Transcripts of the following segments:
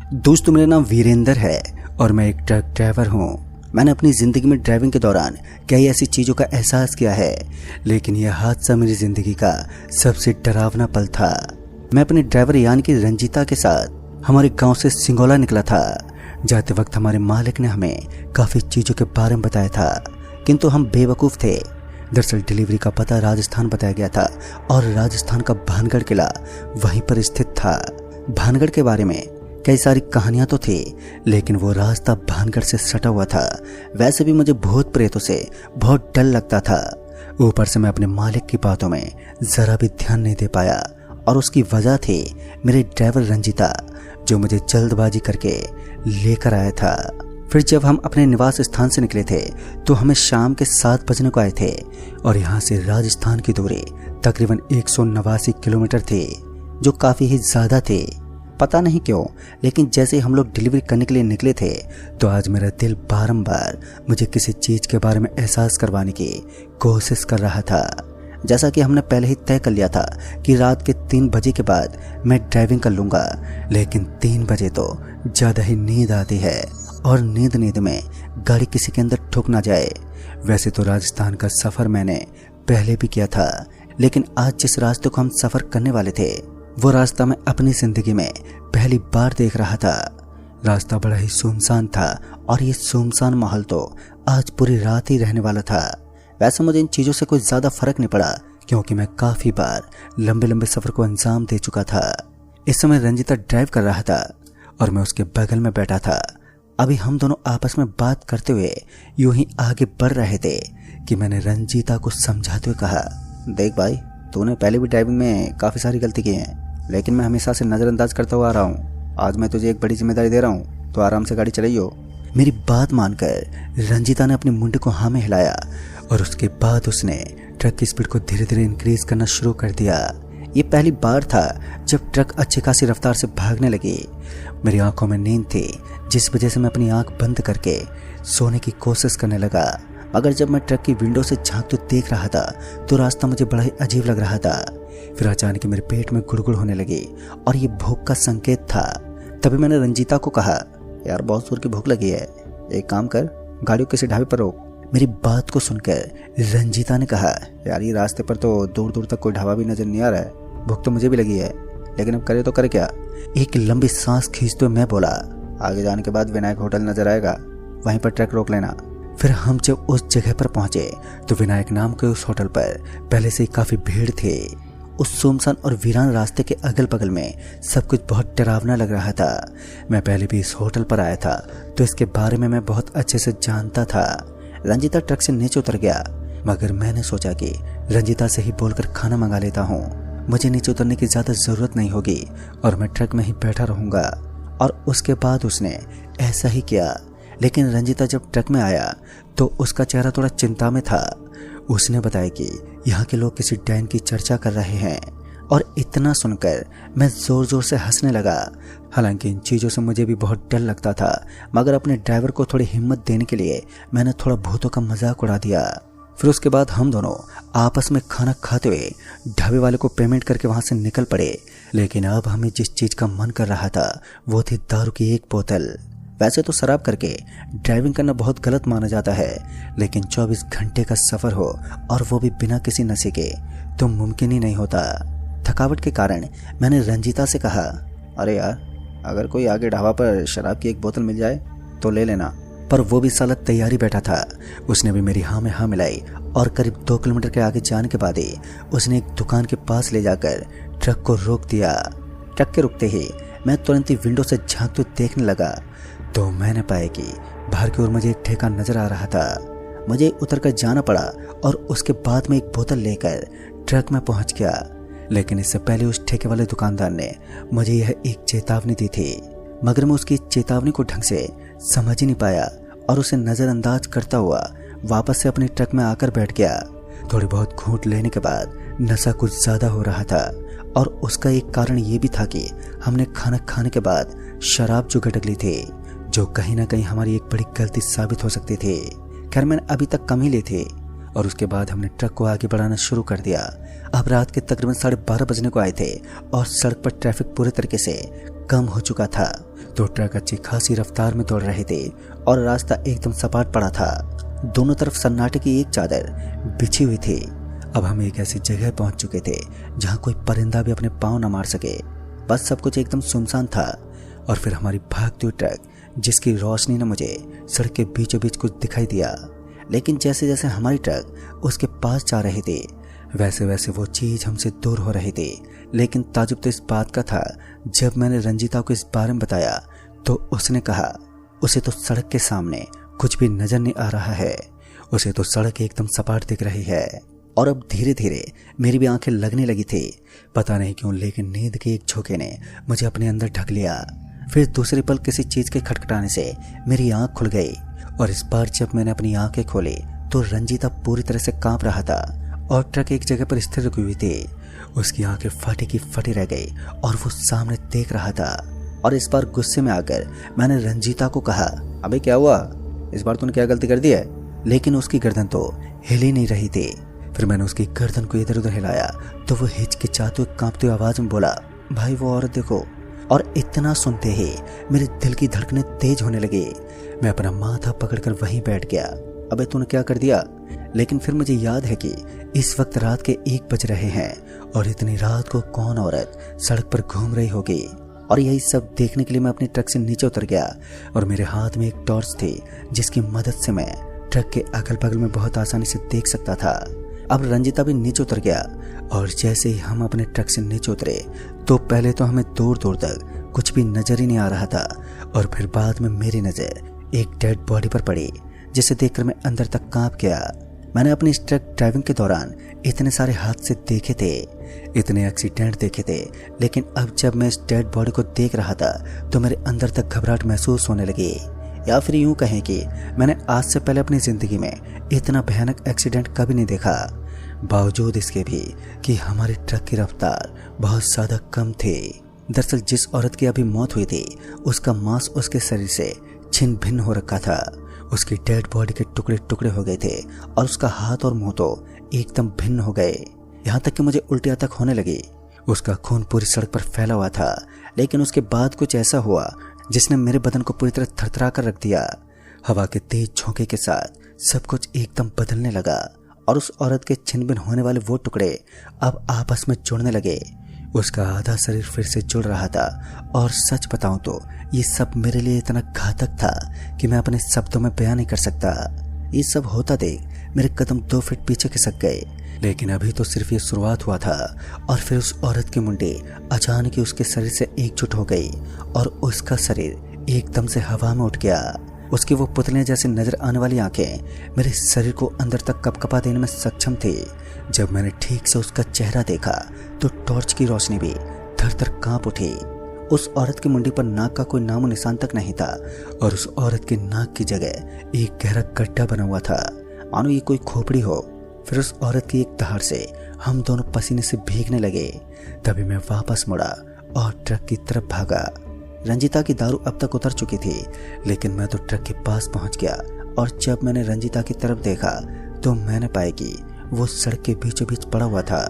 दोस्तों, मेरा नाम वीरेंद्र है और मैं एक ट्रक ड्राइवर हूँ। मैंने अपनी ज़िंदगी में ड्राइविंग के दौरान कई ऐसी चीज़ों का एहसास किया है, लेकिन यह हादसा मेरी ज़िंदगी का सबसे डरावना पल था। मैं अपने ड्राइवर यानी कि रंजीता के साथ हमारे गांव से सिंगोला निकला था। जाते वक्त हमारे मालिक ने हमें काफ़ी चीज़ों के बारे में बताया था, किंतु हम बेवकूफ़ थे। दरअसल डिलीवरी का पता राजस्थान बताया गया था और राजस्थान का भानगढ़ किला वहीं पर स्थित था। भानगढ़ के बारे में कई सारी कहानियां तो थी, लेकिन वो रास्ता भानगढ़ से सटा हुआ था। वैसे भी मुझे भूत प्रेतों से बहुत डर लगता था। ऊपर से मैं अपने मालिक की बातों में जरा भी ध्यान नहीं दे पाया, और उसकी वजह थी मेरे ड्राइवर रंजीता, जो मुझे जल्दबाजी करके लेकर आया था। फिर जब हम अपने निवास स्थान से निकले थे तो हमें शाम के 7 बजने को आए थे, और यहाँ से राजस्थान की दूरी तकरीबन 189 किलोमीटर थी, जो काफ़ी ही ज़्यादा थी। पता नहीं क्यों, लेकिन जैसे ही हम लोग डिलीवरी करने के लिए निकले थे तो आज मेरा दिल बारंबार मुझे किसी चीज़ के बारे में एहसास करवाने की कोशिश कर रहा था। जैसा कि हमने पहले ही तय कर लिया था कि रात के 3 बजे के बाद मैं ड्राइविंग कर लूँगा, लेकिन 3 बजे तो ज़्यादा ही नींद आती है, और नींद में गाड़ी किसी के अंदर ठुक ना जाए। वैसे तो राजस्थान का सफ़र मैंने पहले भी किया था, लेकिन आज जिस रास्ते को हम सफ़र करने वाले थे वो रास्ता मैं अपनी ज़िंदगी में पहली बार देख रहा था। रास्ता बड़ा ही सुनसान था, और ये सुनसान माहौल तो आज पूरी रात ही रहने वाला था। वैसे मुझे इन चीज़ों से कोई ज़्यादा फर्क नहीं पड़ा, क्योंकि मैं काफ़ी बार लंबे लंबे सफ़र को अंजाम दे चुका था। इस समय रंजीता ड्राइव कर रहा था और मैं उसके बगल में बैठा था। अभी हम दोनों आपस में बात करते हुए यूं ही आगे बढ़ रहे थे कि मैंने रंजीता को समझाते हुए कहा, देख भाई, तूने पहले भी ड्राइविंग में काफ़ी सारी गलती की हैं, लेकिन मैं हमेशा से नज़रअंदाज करता हुआ आ रहा हूँ। आज मैं तुझे एक बड़ी जिम्मेदारी दे रहा हूँ, तो आराम से गाड़ी चलाइयो। मेरी बात मानकर रंजीता ने अपनी मुंडी को हाँ में हिलाया, और उसके बाद उसने ट्रक की स्पीड को धीरे धीरे इंक्रीज करना शुरू कर दिया। ये पहली बार था जब ट्रक अच्छी खासी रफ्तार से भागने लगी। मेरी आंखों में नींद थी, जिस वजह से मैं अपनी आंख बंद करके सोने की कोशिश करने लगा। मगर जब मैं ट्रक की विंडो से झांकते देख रहा था तो रास्ता मुझे बड़ा ही अजीब लग रहा था। फिर अचानक मेरे पेट में गुड़गुड़ होने लगी, और ये भूख का संकेत था। तभी मैंने रंजीता को कहा, यार बहुत जोर की भूख लगी है, एक काम कर, गाड़ी को किसी ढाबे पर रोक। मेरी बात को सुनकर रंजीता ने कहा, यार ये रास्ते पर तो दूर दूर तक कोई ढाबा भी नजर नहीं आ रहा है। भूख तो मुझे भी लगी है, लेकिन अब करे तो करे क्या। एक लंबी सांस खींचते हुए मैं बोला, आगे जाने के बाद विनायक होटल नजर आएगा, वहीं पर ट्रक रोक लेना। फिर हम जब उस जगह पर पहुंचे तो विनायक नाम के उस होटल पर पहले से ही काफ़ी भीड़ थी। उस सुनसान और वीरान रास्ते के अगल बगल में सब कुछ बहुत डरावना लग रहा था। मैं पहले भी इस होटल पर आया था, तो इसके बारे में मैं बहुत अच्छे से जानता था। रंजीता ट्रक से नीचे उतर गया, मगर मैंने सोचा कि रंजीता से ही बोलकर खाना मंगा लेता हूँ। मुझे नीचे उतरने की ज़्यादा ज़रूरत नहीं होगी, और मैं ट्रक में ही बैठा रहूँगा। और उसके बाद उसने ऐसा ही किया। लेकिन रंजीता जब ट्रक में आया तो उसका चेहरा थोड़ा चिंता में था। उसने बताया कि यहाँ के लोग किसी डैन की चर्चा कर रहे हैं, और इतना सुनकर मैं ज़ोर ज़ोर से हंसने लगा। हालांकि इन चीज़ों से मुझे भी बहुत डर लगता था, मगर अपने ड्राइवर को थोड़ी हिम्मत देने के लिए मैंने थोड़ा भूतों का मजाक उड़ा दिया। फिर उसके बाद हम दोनों आपस में खाना खाते हुए ढाबे वाले को पेमेंट करके वहाँ से निकल पड़े। लेकिन अब हमें जिस चीज़ का मन कर रहा था वो थी दारू की एक बोतल। वैसे तो शराब करके ड्राइविंग करना बहुत गलत माना जाता है, लेकिन 24 घंटे का सफ़र हो और वो भी बिना किसी नशे के तो मुमकिन ही नहीं होता। थकावट के कारण मैंने रंजीता से कहा, अरे यार, अगर कोई आगे ढाबा पर शराब की एक बोतल मिल जाए तो ले लेना। पर वो भी साला तैयारी बैठा था। उसने भी मेरी हाँ में हाँ मिलाई, और करीब 2 किलोमीटर के आगे जाने के बाद ही उसने एक दुकान के पास ले जाकर ट्रक को रोक दिया। ट्रक के रुकते ही मैं तुरंत ही विंडो से झांकते देखने लगा तो मैंने पाया कि बाहर की ओर मुझे एक ठेका नजर आ रहा था। मुझे उतरकर जाना पड़ा, और उसके बाद में एक बोतल लेकर ट्रक में पहुंच गया। लेकिन इससे पहले उस ठेके वाले दुकानदार ने मुझे यह एक चेतावनी दी थी, मगर मैं उसकी चेतावनी को ढंग से समझ ही नहीं पाया, और उसे नज़रअंदाज करता हुआ वापस से अपने ट्रक में आकर बैठ गया। थोड़ी बहुत घूंट लेने के बाद नशा कुछ ज़्यादा हो रहा था, और उसका एक कारण ये भी था कि हमने खाना खाने के बाद शराब जो गटक ली थी, जो कहीं ना कहीं हमारी एक बड़ी गलती साबित हो सकती थी। खैर मैंने अभी तक कम ही ली थी, और उसके बाद हमने ट्रक को आगे बढ़ाना शुरू कर दिया। अब रात के तकरीबन 12:30 बजने को आए थे, और सड़क पर ट्रैफिक पूरे तरीके से कम हो चुका था। दो ट्रक अच्छी खासी रफ्तार में दौड़ रहे थे और रास्ता एकदम सपाट पड़ा था। दोनों तरफ सन्नाटे की एक चादर बिछी हुई थी। अब हम एक ऐसी जगह पहुंच चुके थे जहां कोई परिंदा भी अपने पांव न मार सके। बस सब कुछ एकदम सुनसान था और फिर हमारी भागती हुई ट्रक, जिसकी रोशनी ने मुझे सड़क के बीचों बीच कुछ दिखाई दिया। लेकिन जैसे जैसे हमारी ट्रक उसके पास जा रही थी वैसे वैसे वो चीज हमसे दूर हो रही थी। लेकिन ताजुब तो इस बात का था, जब मैंने रंजीता को इस बारे में बताया तो उसने कहा उसे तो सड़क के सामने कुछ भी नजर नहीं आ रहा है, उसे तो सड़क एकदम सपाट दिख रही है। और अब धीरे धीरे मेरी भी आंखें लगने लगी थी, पता नहीं क्यों, लेकिन नींद के एक झोंके ने मुझे अपने अंदर ढक लिया। फिर दूसरे पल किसी चीज के खटखटाने से मेरी आंख खुल गई और इस बार जब मैंने अपनी आंखें खोली तो रंजीता पूरी तरह से कांप रहा था और ट्रक एक जगह पर स्थिर रुकी हुई थी। उसकी आंखें फटी की फटी रह गई और वो सामने देख रहा था। और इस बार गुस्से में आकर मैंने रंजीता को कहा, अबे क्या हुआ, इस बार तूने क्या गलती कर दी है? लेकिन उसकी गर्दन तो हिल ही नहीं रही थी। फिर मैंने उसकी गर्दन को इधर उधर हिलाया तो वो हिचकिचाते हुए कांपती आवाज में बोला, भाई वो औरत देखो। और इतना सुनते ही मेरे दिल की धड़कनें तेज होने लगी। मैं अपना माथा पकड़कर वहीं बैठ गया। अबे तूने क्या कर दिया? लेकिन फिर मुझे याद है कि इस वक्त रात के 1 बज रहे हैं और इतनी रात को कौन औरत सड़क पर घूम रही होगी। और यही सब देखने के लिए मैं अपनी ट्रक से नीचे उतर गया और मेरे हाथ में एक टॉर्च थी जिसकी मदद से मैं ट्रक के अगल बगल में बहुत आसानी से देख सकता था। अब रंजीता भी नीचे उतर गया और जैसे ही हम अपने ट्रक से नीचे उतरे तो पहले तो हमें दूर दूर तक कुछ भी नजर ही नहीं आ रहा था और फिर बाद में मेरी नजर एक डेड बॉडी पर पड़ी जिसे देखकर मैं अंदर तक कांप गया। मैंने अपनी इस ट्रक ड्राइविंग के दौरान इतने सारे हादसे देखे थे, इतने एक्सीडेंट देखे थे, लेकिन अब जब मैं इस डेड बॉडी को देख रहा था तो मेरे अंदर तक घबराहट महसूस होने लगी। या फिर यूं कहें कि मैंने आज से पहले अपनी जिंदगी में इतना भयानक एक्सीडेंट कभी नहीं देखा, बावजूद इसके भी कि हमारी ट्रक की रफ्तार बहुत ज्यादा कम थी। दरअसल जिस औरत की अभी मौत हुई थी उसका मांस उसके शरीर से छिन्न भिन्न हो रखा था। उसकी डेड बॉडी के टुकड़े टुकड़े हो गए थे और उसका हाथ और मुंह तो एकदम भिन्न हो गए, यहाँ तक कि मुझे उल्टियां तक होने लगी। उसका खून पूरी सड़क पर फैला हुआ था। लेकिन उसके बाद कुछ ऐसा हुआ जिसने मेरे बदन को पूरी तरह थरथरा कर रख दिया। हवा के तेज झोंके के साथ सब कुछ एकदम बदलने लगा और उस औरत के छिन्न भिन्न होने वाले वो टुकड़े अब आपस में जुड़ने लगे। उसका आधा शरीर फिर से जुड़ रहा था और सच बताऊं तो ये सब मेरे लिए इतना घातक था कि मैं अपने शब्दों में बयान नहीं कर सकता। ये सब होता देख मेरे कदम 2 फीट पीछे खिसक गए। लेकिन अभी तो सिर्फ ये शुरुआत हुआ था और फिर उस औरत की मुंडी अचानक ही उसके शरीर से एकजुट हो गई और उसका शरीर एकदम से हवा में उठ गया। उसकी वो पुतले जैसे नजर आने वाली आंखें मेरे शरीर को अंदर तक कपकपा देने में सक्षम थी। जब मैंने ठीक से उसका चेहरा देखा तो टॉर्च की रोशनी भी थर थर कांप उठी। उस औरत की मुंडी पर नाक का कोई नामो निशान तक नहीं था और उस औरत के नाक की जगह एक गहरा गड्ढा बना हुआ था, मानो ये कोई खोपड़ी हो। फिर उस औरत की एक दहाड़ से हम दोनों पसीने से भीगने लगे। तभी मैं वापस मुड़ा और ट्रक की तरफ भागा। रंजीता की दारू अब तक उतर चुकी थी, लेकिन मैं तो ट्रक के पास पहुंच गया और जब मैंने रंजीता की तरफ देखा तो मैंने पाया कि वो सड़क के बीचों बीच पड़ा हुआ था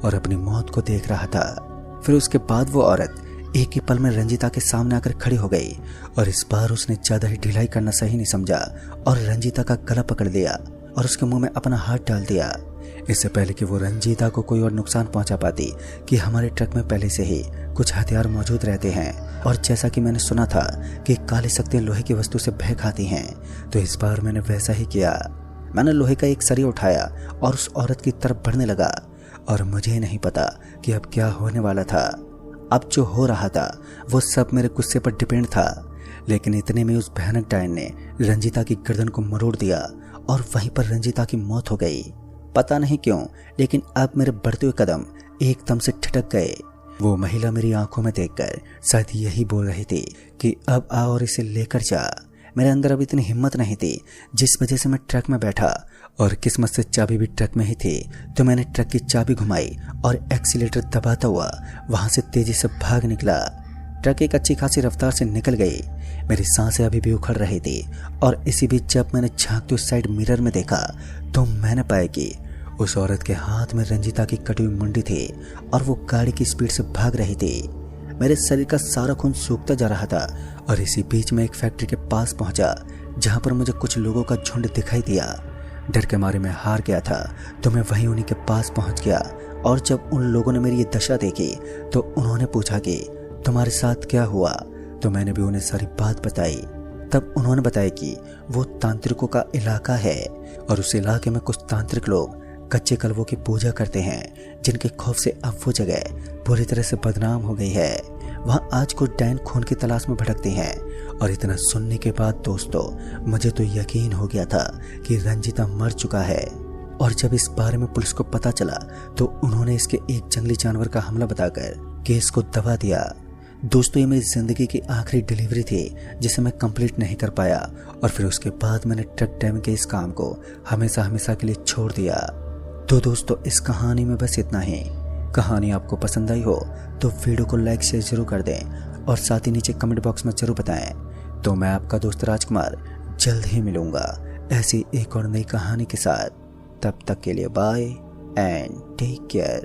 और अपनी मौत को देख रहा था। फिर उसके बाद वो औरत एक ही पल में रंजीता के सामने आकर खड़ी हो गई और इस बार उसने ज्यादा ही ढिलाई करना सही नहीं समझा और रंजीता का गला पकड़ लिया और उसके मुंह में अपना हाथ डाल दिया। इससे पहले कि वो रंजीता को कोई और नुकसान पहुंचा पाती कि हमारे ट्रक में पहले से ही कुछ हथियार मौजूद रहते हैं और जैसा कि मैंने सुना था कि काली शक्तियां लोहे की वस्तु से भय खाती हैं, तो इस बार मैंने वैसा ही किया। मैंने लोहे का एक सरिया उठाया और उस औरत की तरफ बढ़ने लगा और मुझे नहीं पता कि अब क्या होने वाला था। अब जो हो रहा था वो सब मेरे गुस्से पर डिपेंड था, लेकिन इतने में उस भयानक डायन ने रंजीता की गर्दन को मरोड़ दिया और वहीं पर रंजीता की मौत हो गई। पता नहीं क्यों, लेकिन अब मेरे बढ़ते हुए कदम एकदम से ठिठक गए। वो महिला मेरी आंखों में देखकर शायद यही बोल रही थी कि अब आ और इसे लेकर जा। मेरे अंदर अब इतनी हिम्मत नहीं थी, जिस वजह से मैं ट्रक में बैठा और किस्मत से चाबी भी ट्रक में ही थी, तो मैंने ट्रक की चाबी घुमाई और एक्सीलेटर दबाता हुआ वहां से तेजी से भाग निकला। ट्रक एक अच्छी खासी रफ्तार से निकल गई। मेरी सांसें अभी भी उखड़ रही थी और इसी बीच जब मैंने झांकते उस साइड मिरर में देखा तो मैंने पाया कि उस औरत के हाथ में रंजीता की कटी हुई मुंडी थी और वो गाड़ी की स्पीड से भाग रही थी। मेरे शरीर का सारा खून सूखता जा रहा था और इसी बीच में एक फैक्ट्री के पास पहुंचा जहां पर मुझे कुछ लोगों का झुंड दिखाई दिया। डर के मारे मैं हार गया था तो मैं वहीं उन्हीं के पास पहुंच गया और जब उन लोगों ने मेरी ये दशा देखी तो उन्होंने पूछा कि तुम्हारे साथ क्या हुआ। तो मैंने भी उन्हें सारी बात बताई। तब उन्होंने बताया कि वो तांत्रिकों का इलाका है और उस इलाके में कुछ तांत्रिक लोग कच्चे कलवों की पूजा करते हैं जिनके खौफ से अब वो जगह पूरी तरह से बदनाम हो गई है। वहाँ आज कुछ डैन खून की तलाश में भटकते हैं। और इतना सुनने के बाद दोस्तों मुझे तो यकीन हो गया था कि रंजीता मर चुका है। और जब इस बारे में पुलिस को पता चला तो उन्होंने इसके एक जंगली जानवर का हमला बताकर केस को दबा दिया। दोस्तों ये मेरी जिंदगी की आखिरी डिलीवरी थी जिसे मैं कंप्लीट नहीं कर पाया और फिर उसके बाद मैंने ट्रक ड्राइविंग के इस काम को हमेशा हमेशा के लिए छोड़ दिया। तो दोस्तों इस कहानी में बस इतना ही। कहानी आपको पसंद आई हो तो वीडियो को लाइक शेयर जरूर कर दें और साथ ही नीचे कमेंट बॉक्स में जरूर बताएं। तो मैं आपका दोस्त राजकुमार जल्द ही मिलूंगा ऐसी एक और नई कहानी के साथ। तब तक के लिए बाय एंड टेक केयर।